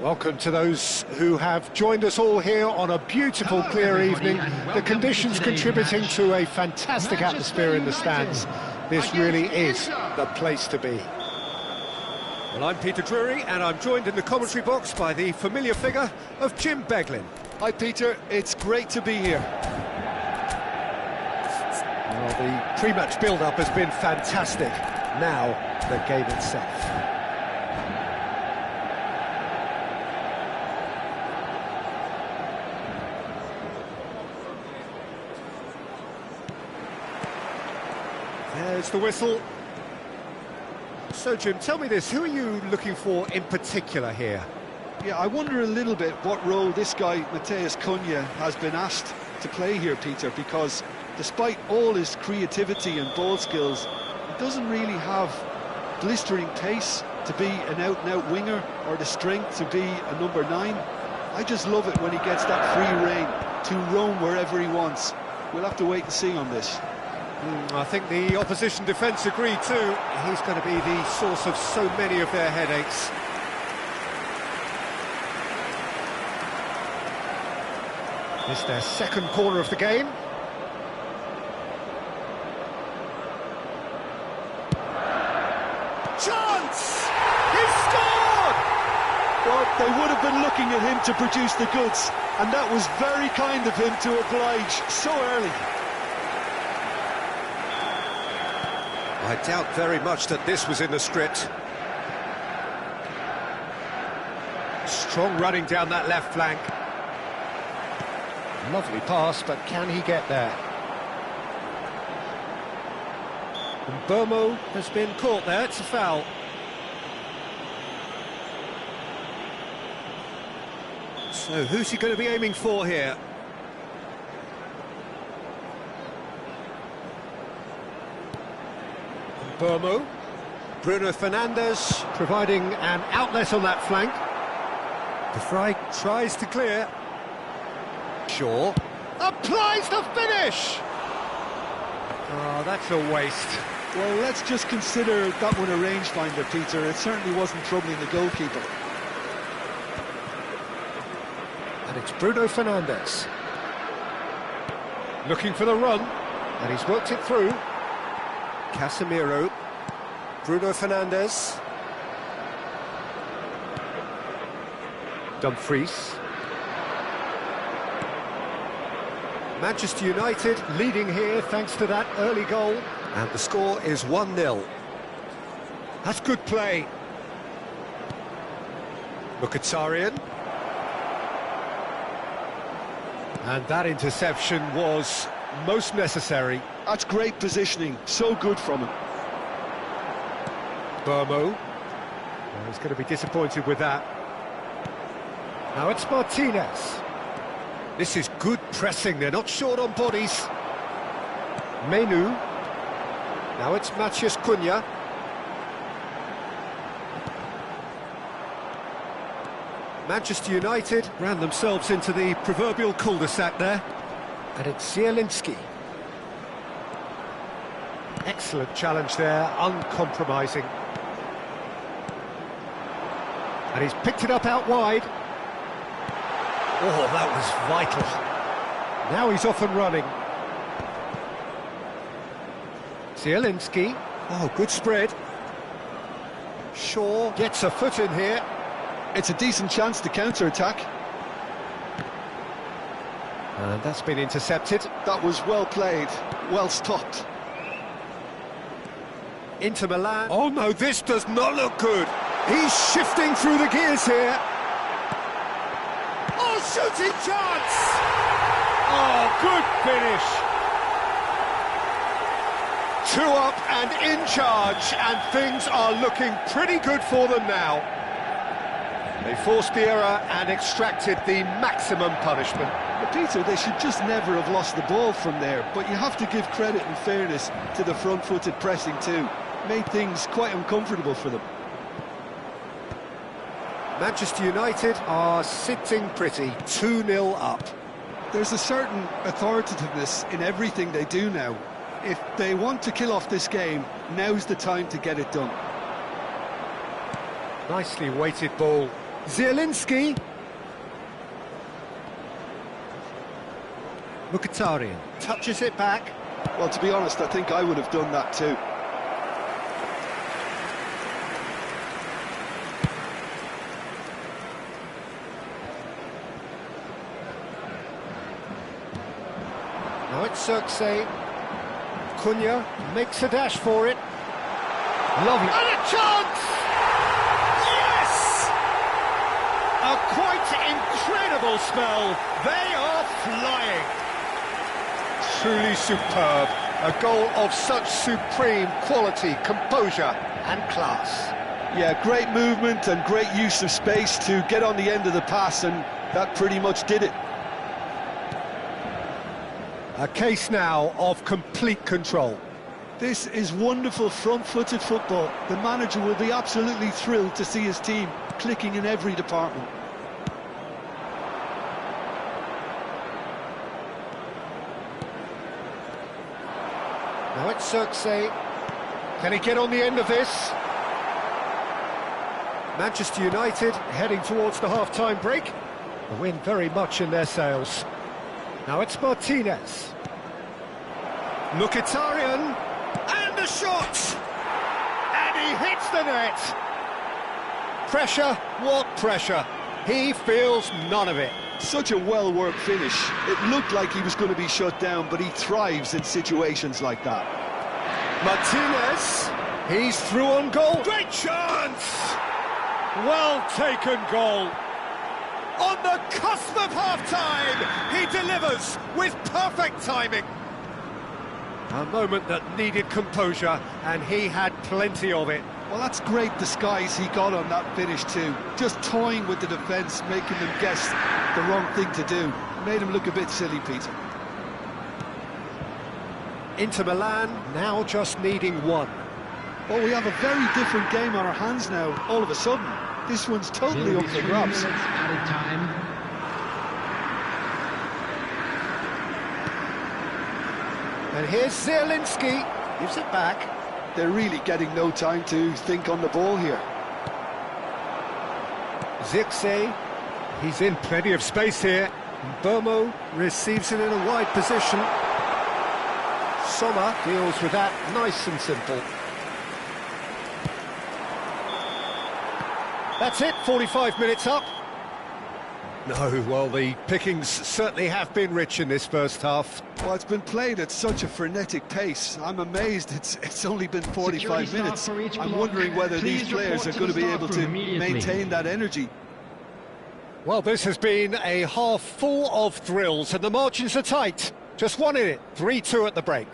Welcome to those who have joined us all here on a beautiful, clear evening. The conditions contributing to a fantastic atmosphere in the stands. This really is the place to be. Well, I'm Peter Drury, and I'm joined in the commentary box by the familiar figure of Jim Beglin. Hi, Peter. It's great to be here. Well, the pre-match build-up has been fantastic. Now, the game itself. There's the whistle. So, Jim, tell me this, who are you looking for in particular here? Yeah, I wonder a little bit what role this guy, Matheus Cunha, has been asked to play here, Peter, because despite all his creativity and ball skills, he doesn't really have blistering pace to be an out-and-out winger or the strength to be a number 9. I just love it when he gets that free rein to roam wherever he wants. We'll have to wait and see on this. I think the opposition defence agree too. He's going to be the source of so many of their headaches. This is their second corner of the game. Chance! He's scored! Well, they would have been looking at him to produce the goods, and that was very kind of him to oblige so early. I doubt very much that this was in the script. Strong running down that left flank. Lovely pass, but can he get there? And Burmo has been caught there, it's a foul. So who's he going to be aiming for here? Burmo. Bruno Fernandes providing an outlet on that flank. De Vrij tries to clear. Shaw applies the finish! Oh, that's a waste. Well, let's just consider that one a rangefinder, Peter. It certainly wasn't troubling the goalkeeper. And it's Bruno Fernandes. Looking for the run, and he's worked it through. Casemiro, Bruno Fernandes, Dumfries. Manchester United leading here thanks to that early goal, and the score is 1-0. That's good play. Mkhitaryan. And that interception was most necessary. That's great positioning, so good from him. Burmo. Well, he's going to be disappointed with that. Now it's Martinez. This is good pressing, they're not short on bodies. Menu. Now it's Matheus Cunha. Manchester United ran themselves into the proverbial cul-de-sac there. And it's Zielinski. Excellent challenge there, uncompromising. And he's picked it up out wide. Oh, that was vital. Now he's off and running. Zielinski. Oh, good spread. Shaw gets a foot in here. It's a decent chance to counter-attack. And that's been intercepted. That was well played, well stopped. Inter Milan. Oh no, this does not look good. He's shifting through the gears here. Oh, shooting chance! Oh, good finish. 2 up and in charge, and things are looking pretty good for them now. They forced the error and extracted the maximum punishment. But Peter, they should just never have lost the ball from there, but you have to give credit and fairness to the front-footed pressing too. Made things quite uncomfortable for them. Manchester United are sitting pretty, 2-0 up. There's a certain authoritativeness in everything they do now. If they want to kill off this game, now's the time to get it done. Nicely weighted ball. Zielinski. Mkhitaryan touches it back. Well, to be honest, I think I would have done that too. Now it's Xerxes. Cunha makes a dash for it. Lovely. And a chance! Yes! A quite incredible spell. They are flying. Truly superb. A goal of such supreme quality, composure and class. Yeah, great movement and great use of space to get on the end of the pass, and that pretty much did it. A case now of complete control. This is wonderful front-footed football. The manager will be absolutely thrilled to see his team clicking in every department. Now it's Xerxes. Can he get on the end of this? Manchester United heading towards the half-time break. The wind very much in their sails. Now it's Martinez. Mkhitaryan. And the shot! And he hits the net. Pressure, what pressure? He feels none of it. Such a well-worked finish. It looked like he was going to be shut down, but he thrives in situations like that. Martinez. He's through on goal. Great chance! Well taken goal. On the cusp of half-time, he delivers with perfect timing. A moment that needed composure, and he had plenty of it. Well, that's great disguise he got on that finish too. Just toying with the defence, making them guess the wrong thing to do. Made him look a bit silly, Peter. Inter Milan now just needing one. Well, we have a very different game on our hands now, all of a sudden. This one's totally up for grabs. And here's Zielinski, gives it back. They're really getting no time to think on the ball here. Xerxes, he's in plenty of space here. Burmo receives it in a wide position. Sommer deals with that nice and simple. That's it, 45 minutes up. No, well, the pickings certainly have been rich in this first half. Well, it's been played at such a frenetic pace. I'm amazed it's only been 45 minutes. I'm wondering whether these players are going to be able to maintain that energy. Well, this has been a half full of thrills, and the margins are tight. Just one in it, 3-2 at the break.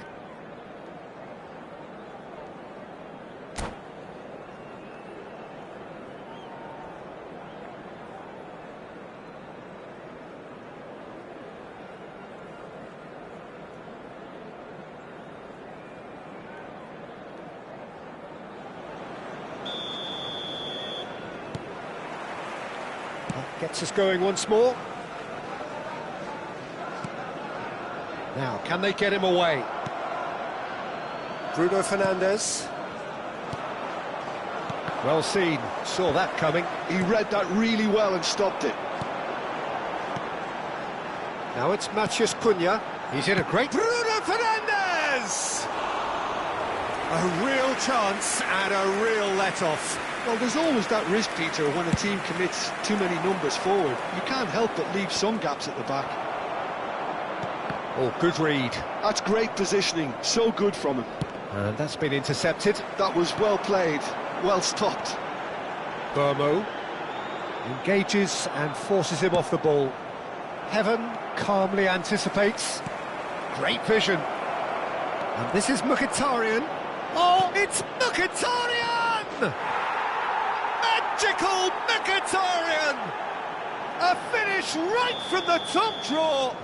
Gets us going once more. Now, can they get him away? Bruno Fernandes. Well seen, saw that coming. He read that really well and stopped it. Now it's Matheus Cunha. He's in a great... Bruno Fernandes! A real chance and a real let-off. Well, there's always that risk, Peter, when a team commits too many numbers forward. You can't help but leave some gaps at the back. Oh, good read. That's great positioning, so good from him. And that's been intercepted. That was well played, well stopped. Burmo engages and forces him off the ball. Heaven calmly anticipates. Great vision. And this is Mkhitaryan. Oh, it's Mkhitaryan! Magical Mkhitaryan! A finish right from the top draw.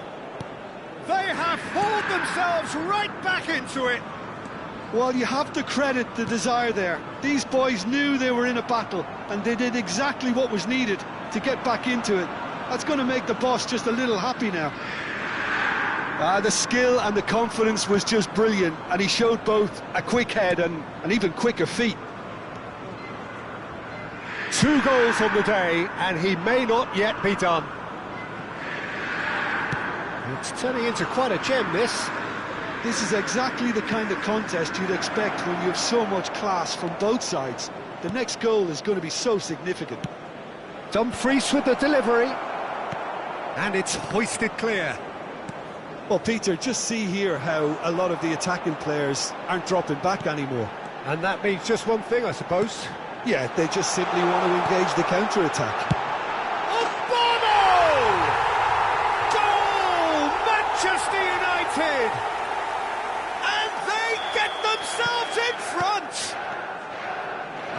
They have hauled themselves right back into it. Well, you have to credit the desire there. These boys knew they were in a battle, and they did exactly what was needed to get back into it. That's going to make the boss just a little happy now. The skill and the confidence was just brilliant, and he showed both a quick head and even quicker feet. 2 goals on the day, and he may not yet be done. It's turning into quite a gem, this. This is exactly the kind of contest you'd expect when you have so much class from both sides. The next goal is going to be so significant. Dumfries with the delivery. And it's hoisted clear. Well, Peter, just see here how a lot of the attacking players aren't dropping back anymore. And that means just one thing, I suppose. Yeah, they just simply want to engage the counter-attack. Bono! Goal! Manchester United! And they get themselves in front!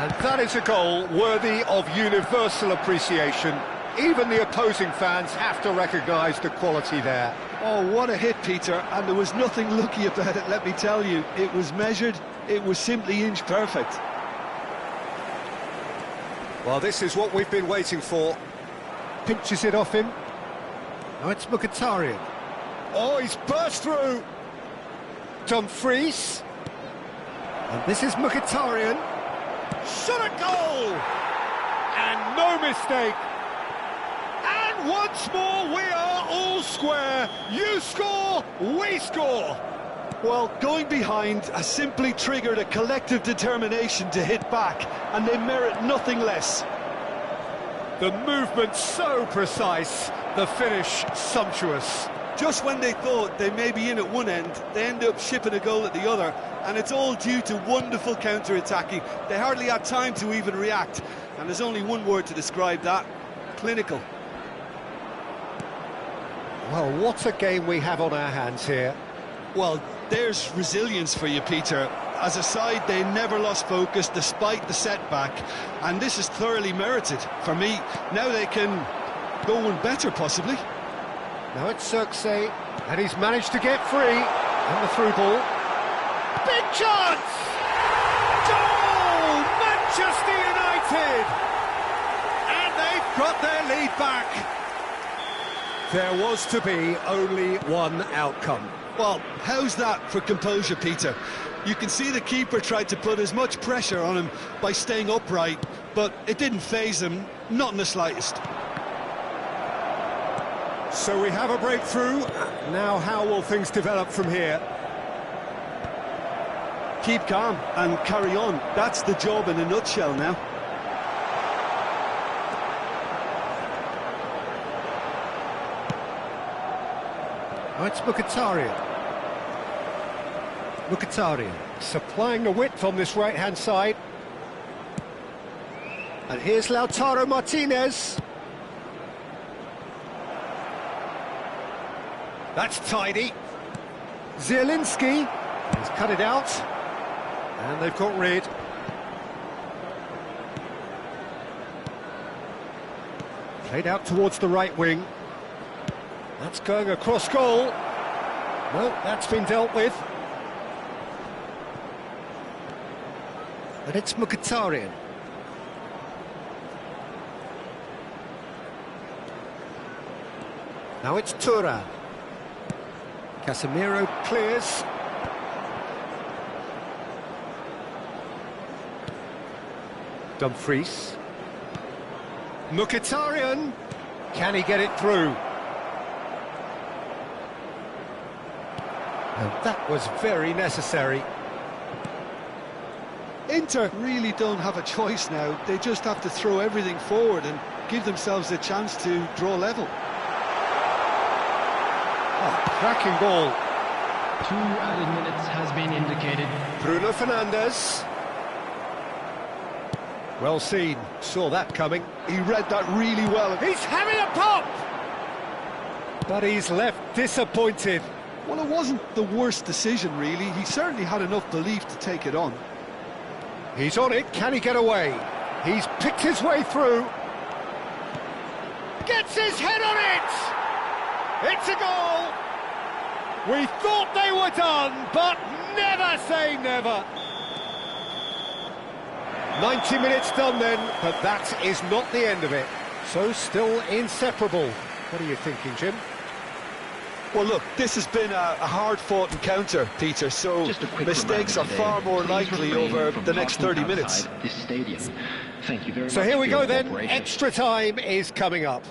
And that is a goal worthy of universal appreciation. Even the opposing fans have to recognise the quality there. Oh, what a hit, Peter, and there was nothing lucky about it, let me tell you. It was measured, it was simply inch perfect. Well, this is what we've been waiting for. Pinches it off him. Now it's Mkhitaryan. Oh, he's burst through. Dumfries. And this is Mkhitaryan. Shot a goal! And no mistake. And once more, we are all square. You score, we score. Well, going behind has simply triggered a collective determination to hit back, and they merit nothing less. The movement so precise, the finish sumptuous. Just when they thought they may be in at one end, they end up shipping a goal at the other, and it's all due to wonderful counter-attacking. They hardly had time to even react, and there's only one word to describe that: clinical. Well, what a game we have on our hands here. Well, there's resilience for you, Peter. As a side, they never lost focus despite the setback, and this is thoroughly merited for me. Now they can go one better, possibly. Now it's Xerxes, and he's managed to get free, and the through ball. Big chance! Goal! Manchester United! And they've got their lead back. There was to be only one outcome. Well, how's that for composure, Peter? You can see the keeper tried to put as much pressure on him by staying upright, but it didn't faze him, not in the slightest. So we have a breakthrough. Now how will things develop from here? Keep calm and carry on. That's the job in a nutshell now. Oh, it's Mkhitaryan. Mkhitaryan supplying the width on this right-hand side. And here's Lautaro Martinez. That's tidy. Zielinski has cut it out. And they've got rid. Played out towards the right wing. That's going across goal. No, that's been dealt with. And it's Mkhitaryan. Now it's Tarr. Casemiro clears. Dumfries. Mkhitaryan. Can he get it through? And that was very necessary. Inter really don't have a choice now. They just have to throw everything forward and give themselves a chance to draw level. Oh, cracking ball. 2 added minutes has been indicated. Bruno Fernandes. Well seen. Saw that coming. He read that really well. He's having a pop! But he's left disappointed. Well, it wasn't the worst decision, really. He certainly had enough belief to take it on. He's on it. Can he get away? He's picked his way through. Gets his head on it! It's a goal! We thought they were done, but never say never. 90 minutes done then, but that is not the end of it. So still inseparable. What are you thinking, Jim? Well, look, this has been a hard-fought encounter, Peter, so mistakes are far more likely over the next 30 minutes. This stadium. Thank you very much. So here we for go your then, cooperation. extra time is coming up.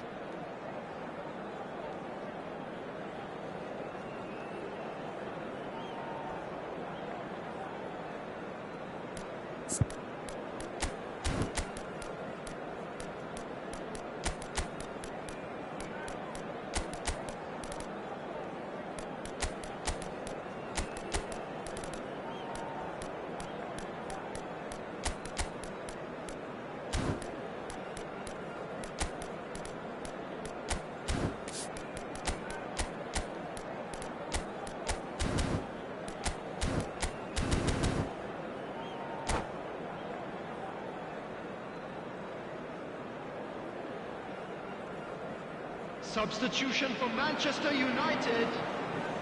Substitution for Manchester United.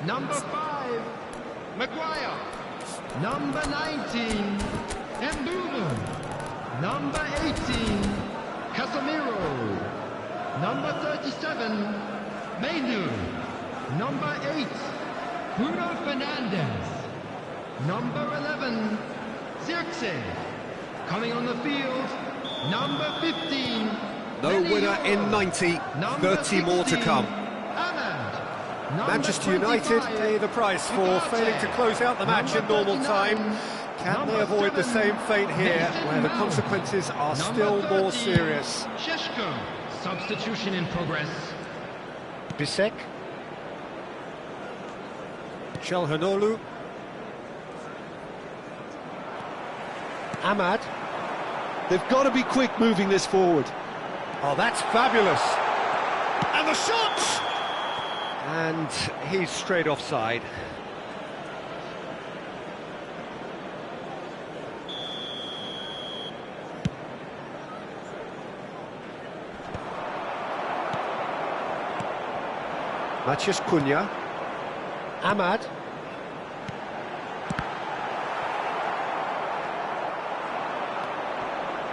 Number 5, Maguire. Number 19, Mbumo. Number 18, Casemiro. Number 37, Mainu. Number 8, Bruno Fernandes. Number 11, Zirkzee. Coming on the field, number 15. No winner in 90, 30 more to come. Manchester United pay the price for failing to close out the match in normal time. Can they avoid the same fate here, where the consequences are still more serious? Sheshko, substitution in progress. Bisek. Çalhanoğlu. Ahmad. They've got to be quick moving this forward. Oh, that's fabulous. And the shot! And he's straight offside. Matheus Cunha. Ahmad.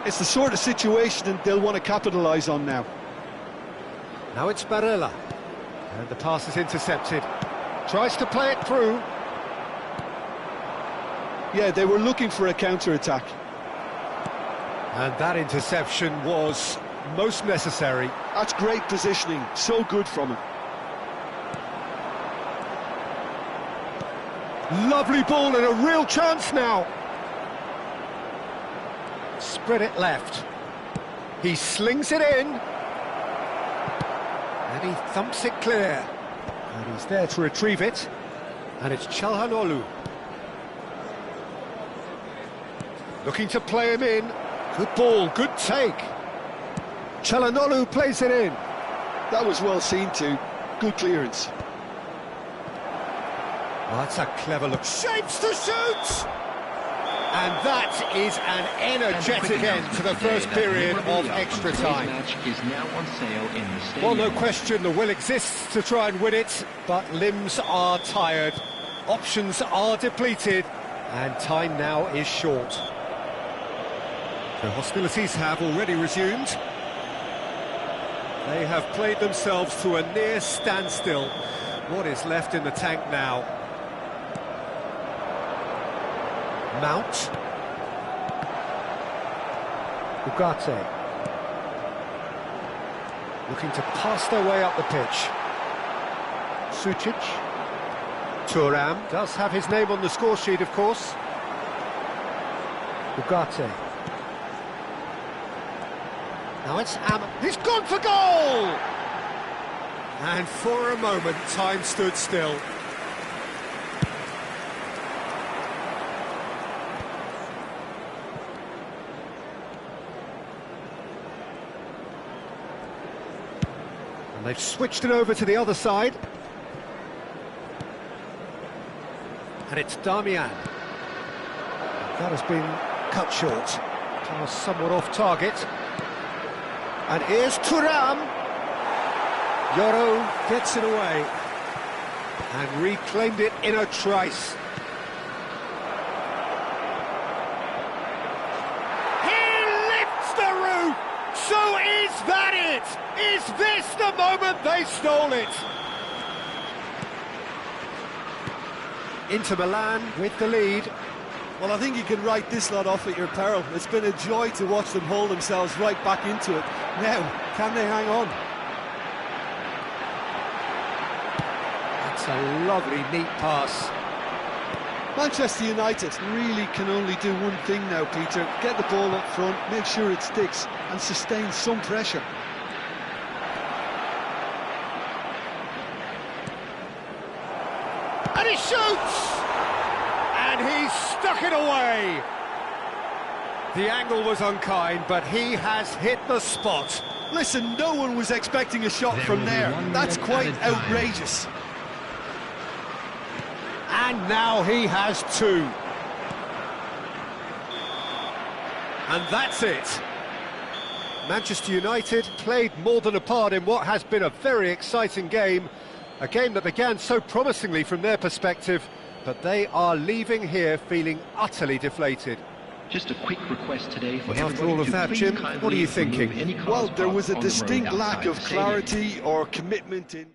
It's the sort of situation that they'll want to capitalise on now. Now it's Barella. And the pass is intercepted. Tries to play it through. Yeah, they were looking for a counter-attack. And that interception was most necessary. That's great positioning, so good from him. Lovely ball and a real chance now. Spread it left. He slings it in. And he thumps it clear. And he's there to retrieve it. And it's Çalhanoğlu. Looking to play him in. Good ball, good take. Çalhanoğlu plays it in. That was well seen too. Good clearance. Oh, that's a clever look. Shapes to shoot! And that is an energetic end to the first period of extra time. Well, no question, the will exists to try and win it, but limbs are tired, options are depleted, and time now is short. The hostilities have already resumed. They have played themselves to a near standstill. What is left in the tank now? Mount. Ugarte. Looking to pass their way up the pitch. Sucic. Thuram does have his name on the score sheet, of course. Ugarte. Now it's He's gone for goal! And for a moment, time stood still. And they've switched it over to the other side. And it's Damian. That has been cut short. Pass somewhat off target. And here's Thuram. Yoro gets it away. And reclaimed it in a trice. So is that it? Is this the moment they stole it? Inter Milan with the lead. Well, I think you can write this lot off at your peril. It's been a joy to watch them hold themselves right back into it. Now, can they hang on? That's a lovely, neat pass. Manchester United really can only do one thing now, Peter. Get the ball up front, make sure it sticks, and sustain some pressure. And he shoots! And he's stuck it away! The angle was unkind, but he has hit the spot. Listen, no one was expecting a shot from there. That's quite outrageous. And now he has two. And that's it. Manchester United played more than a part in what has been a very exciting game. A game that began so promisingly from their perspective, but they are leaving here feeling utterly deflated. Just a quick request today for After all of that, Jim, what are you thinking? Well, there was a distinct lack of clarity or commitment in...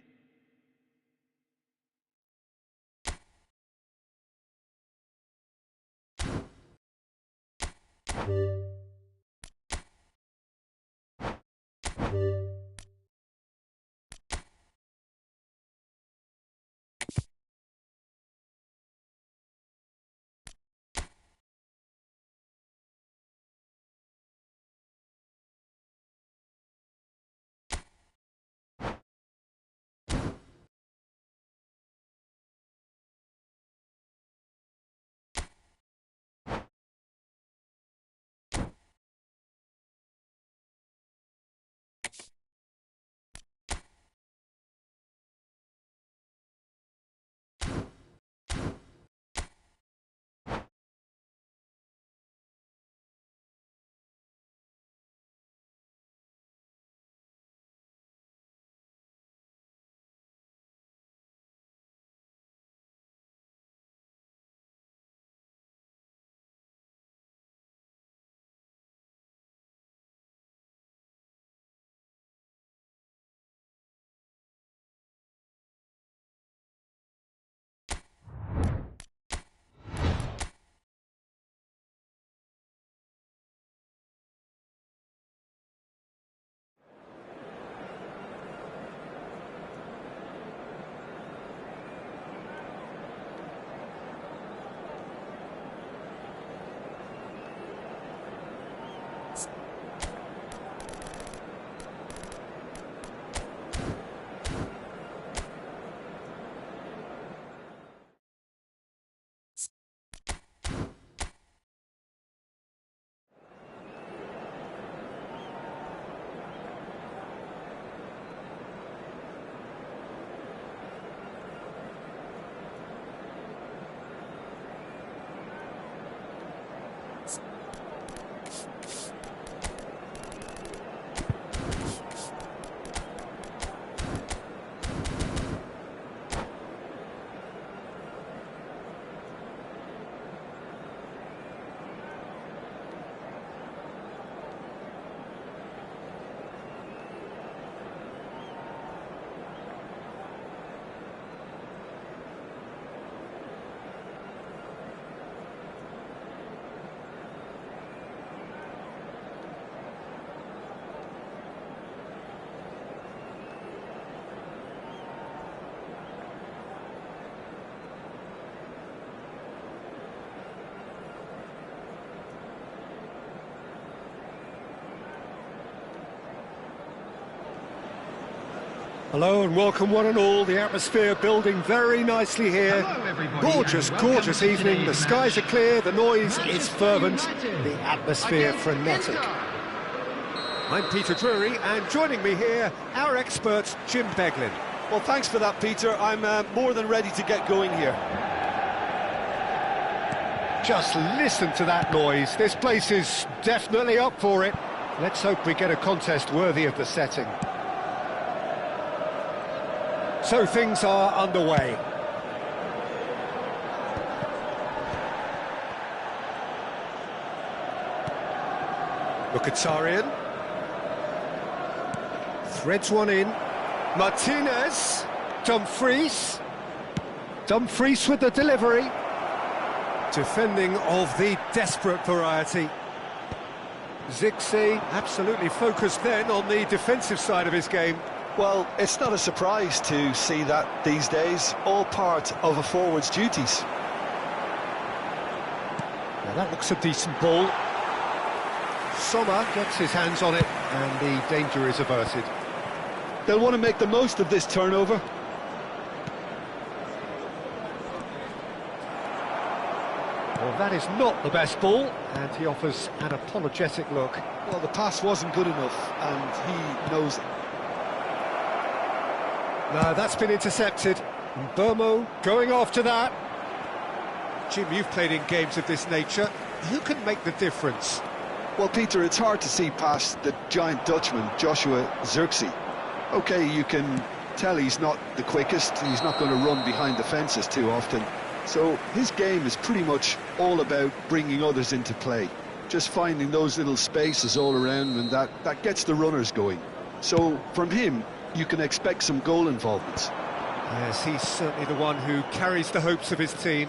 Hello and welcome one and all. The atmosphere building very nicely here. Gorgeous, gorgeous evening. The skies are clear, the noise is fervent, the atmosphere frenetic. I'm Peter Drury, and joining me here, our expert, Jim Beglin. Well, thanks for that, Peter. I'm more than ready to get going here. Just listen to that noise. This place is definitely up for it. Let's hope we get a contest worthy of the setting. So things are underway. Mkhitaryan. Threads one in. Martinez. Dumfries. Dumfries with the delivery. Defending of the desperate variety. Zirkzee absolutely focused then on the defensive side of his game. Well, it's not a surprise to see that these days, all part of a forward's duties. Now that looks a decent ball. Sommer gets his hands on it, and the danger is averted. They'll want to make the most of this turnover. Well, that is not the best ball, and he offers an apologetic look. Well, the pass wasn't good enough, and he knows it. No, that's been intercepted. Burmo going after that. Jim, you've played in games of this nature. Who can make the difference? Well, Peter, it's hard to see past the giant Dutchman, Joshua Zirkzee. OK, you can tell he's not the quickest, he's not going to run behind the fences too often. So his game is pretty much all about bringing others into play. Just finding those little spaces all around, and that gets the runners going. So from him, you can expect some goal involvements. Yes, he's certainly the one who carries the hopes of his team.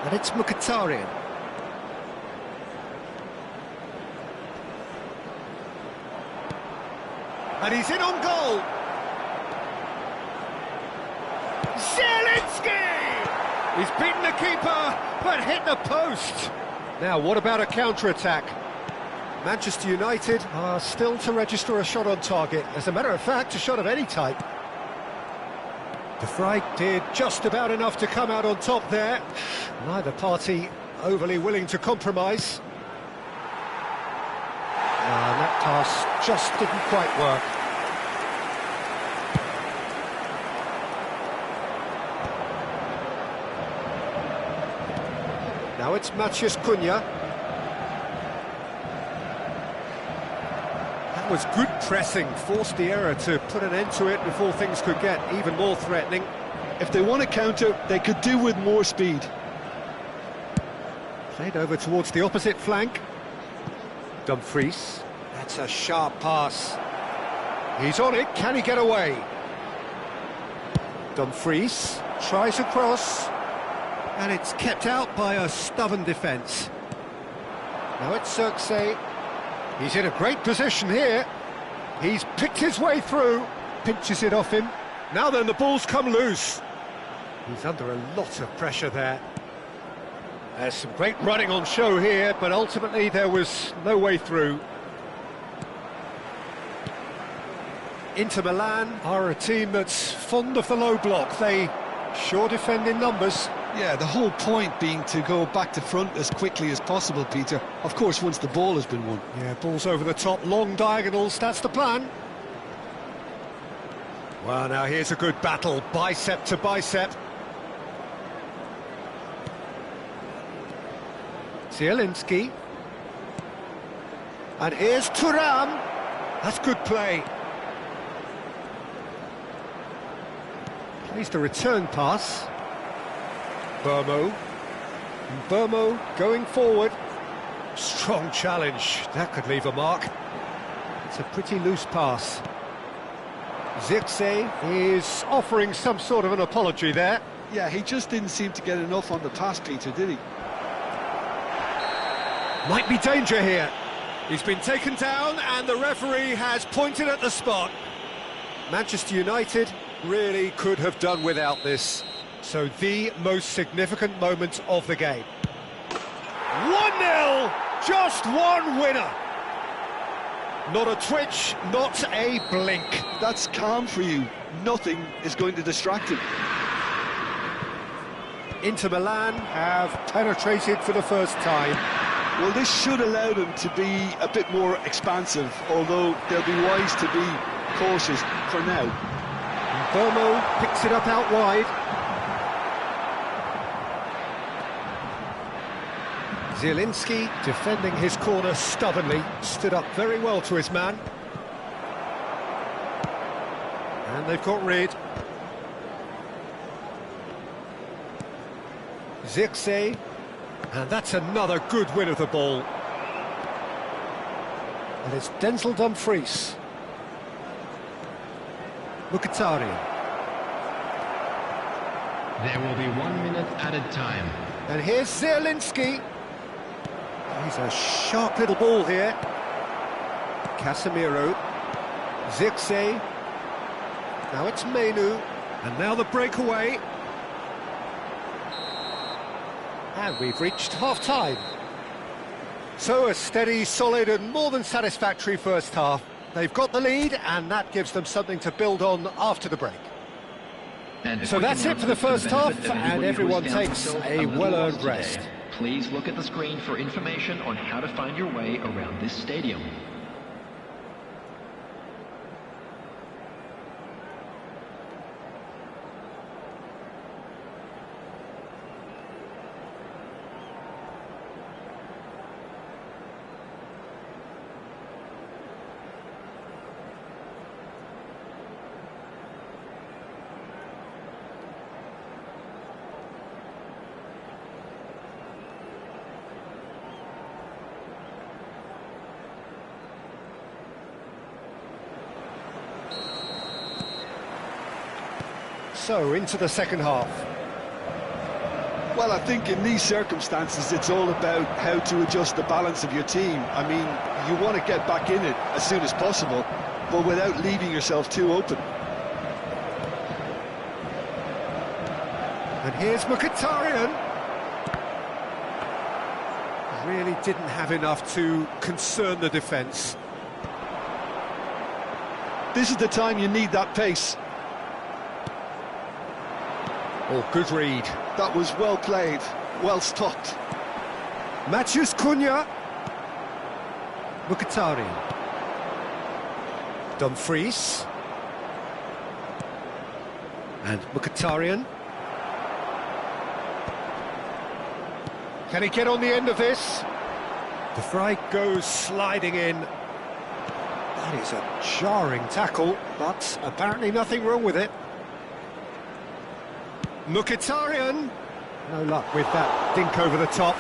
And it's Mkhitaryan. And he's in on goal. Zielinski! He's beaten the keeper, but hit the post. Now, what about a counter-attack? Manchester United are still to register a shot on target. As a matter of fact, a shot of any type. De Vrij did just about enough to come out on top there. Neither party overly willing to compromise. And that pass just didn't quite work. Now it's Matheus Cunha. That was good pressing, forced the error to put an end to it before things could get even more threatening. If they want to counter, they could do with more speed. Played over towards the opposite flank. Dumfries. That's a sharp pass. He's on it, can he get away? Dumfries tries a cross. And it's kept out by a stubborn defence. Now it's Zirkzee. He's in a great position here. He's picked his way through. Pinches it off him. Now then, the ball's come loose. He's under a lot of pressure there. There's some great running on show here, but ultimately there was no way through. Inter Milan are a team that's fond of the low block. They sure defend in numbers. Yeah, the whole point being to go back to front as quickly as possible, Peter. Of course, once the ball has been won. Yeah, balls over the top, long diagonals, that's the plan. Well, now here's a good battle, bicep to bicep. Zielinski. And here's Thuram. That's good play. Plays the return pass. Burmo. Burmo going forward. Strong challenge. That could leave a mark. It's a pretty loose pass. Zirkzee is offering some sort of an apology there. Yeah, he just didn't seem to get enough on the pass, Peter, did he? Might be danger here. He's been taken down and the referee has pointed at the spot. Manchester United really could have done without this. So the most significant moment of the game. 1-0, just one winner. Not a twitch, not a blink. That's calm for you. Nothing is going to distract him. Inter Milan have penetrated for the first time. Well, this should allow them to be a bit more expansive, although they'll be wise to be cautious for now. Burmo picks it up out wide. Zielinski defending his corner stubbornly, stood up very well to his man. And they've got rid. Zirkzee, and that's another good win of the ball. And it's Denzel Dumfries. Mkhitaryan. There will be 1 minute added time. And here's Zielinski. He's a sharp little ball here. Casemiro. Zirkzee. Now it's Menu. And now the breakaway. And we've reached half-time. So a steady, solid and more than satisfactory first half. They've got the lead and that gives them something to build on after the break. So that's it for the first half and everyone takes a well-earned rest. Please look at the screen for information on how to find your way around this stadium. So, into the second half. Well, I think in these circumstances, it's all about how to adjust the balance of your team. I mean, you want to get back in it as soon as possible, but without leaving yourself too open. And here's Mkhitaryan. Really didn't have enough to concern the defence. This is the time you need that pace. Oh, good read. That was well played, well stopped. Matheus Cunha. Mkhitaryan. Dumfries. And Mkhitaryan. Can he get on the end of this? De Vrij goes sliding in. That is a jarring tackle, but apparently nothing wrong with it. Mkhitaryan. No luck with that dink over the top.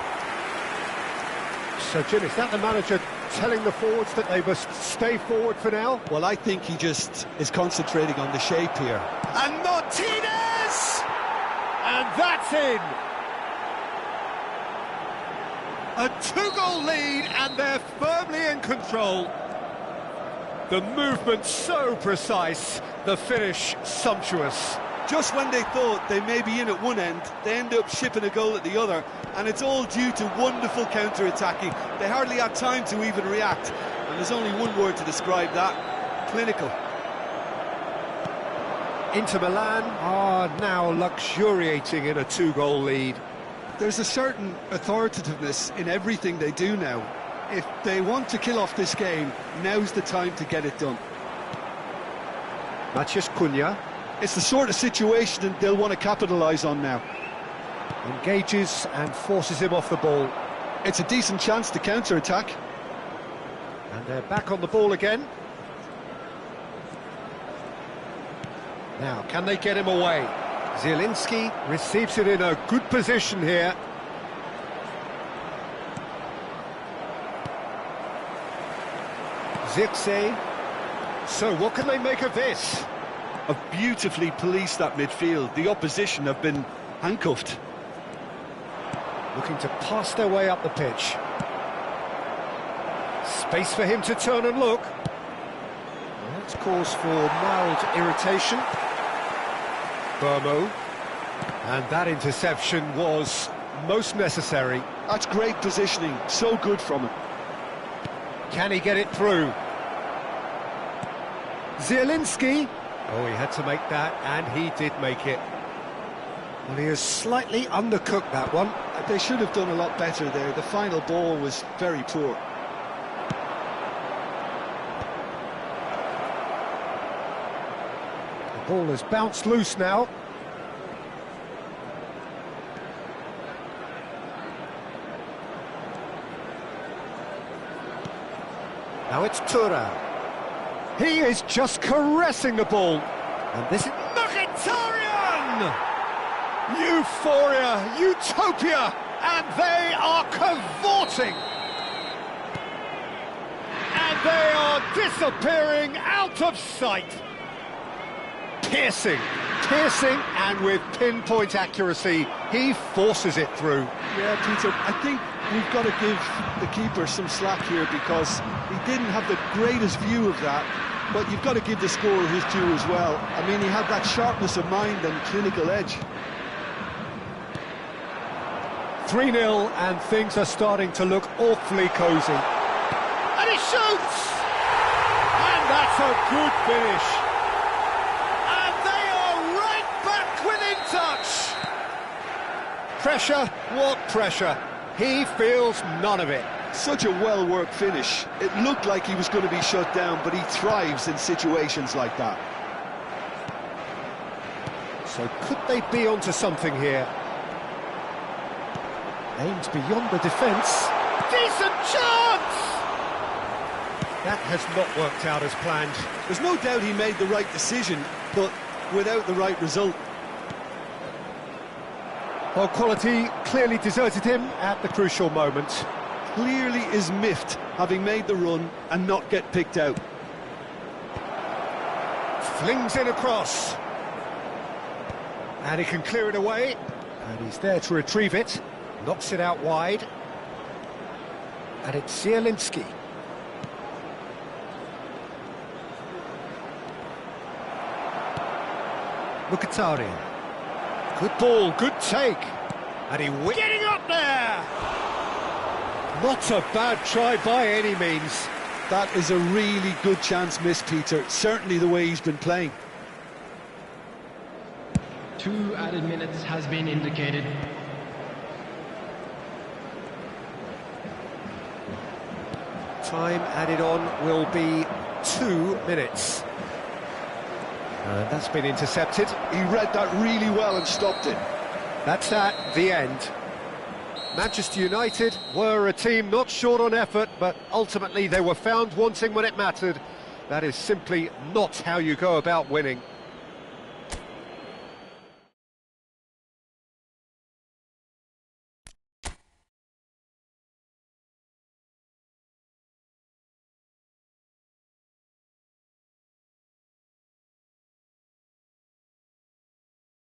So, Jim, is that the manager telling the forwards that they must stay forward for now? Well, I think he just is concentrating on the shape here. And Martinez! And that's in! A two-goal lead, and they're firmly in control. The movement so precise, the finish sumptuous. Just when they thought they may be in at one end, they end up shipping a goal at the other, and it's all due to wonderful counter-attacking. They hardly had time to even react, and there's only one word to describe that: clinical. Inter Milan are now luxuriating in a two-goal lead. There's a certain authoritativeness in everything they do now. If they want to kill off this game, now's the time to get it done. Matheus Cunha. It's the sort of situation that they'll want to capitalise on now. Engages and forces him off the ball. It's a decent chance to counter-attack. And they're back on the ball again. Now, can they get him away? Zielinski receives it in a good position here. Zirkzee. So, what can they make of this? Have beautifully policed that midfield. The opposition have been handcuffed. Looking to pass their way up the pitch. Space for him to turn and look. That's cause for mild irritation. Burmo. And that interception was most necessary. That's great positioning, so good from him. Can he get it through? Zielinski. Oh, he had to make that, and he did make it. Well, he has slightly undercooked that one. They should have done a lot better there. The final ball was very poor. The ball has bounced loose now. Now it's Tarr. He is just caressing the ball. And this is Mkhitaryan! Euphoria, utopia, and they are cavorting. And they are disappearing out of sight. Piercing. Piercing and with pinpoint accuracy, he forces it through. Yeah, Peter, I think we've got to give the keeper some slack here because he didn't have the greatest view of that, but you've got to give the scorer his due as well. I mean, he had that sharpness of mind and clinical edge. 3-0 and things are starting to look awfully cosy. And he shoots! And that's a good finish. And they are right back within touch. Pressure, what pressure? He feels none of it. Such a well-worked finish. It looked like he was going to be shut down, but he thrives in situations like that. So could they be onto something here? Aimed beyond the defence. Decent chance! That has not worked out as planned. There's no doubt he made the right decision, but without the right result. Well, quality clearly deserted him at the crucial moment. Clearly is miffed, having made the run and not get picked out. Flings in across. And he can clear it away. And he's there to retrieve it. Knocks it out wide. And it's Zielinski. Mkhitaryan. Good ball, good take. And he getting up there! Not a bad try by any means. That is a really good chance missed, Peter. Certainly the way he's been playing. 2 added minutes has been indicated. Time added on will be 2 minutes. And that's been intercepted. He read that really well and stopped it. That's at the end. Manchester United were a team not short on effort, but ultimately they were found wanting when it mattered. That is simply not how you go about winning.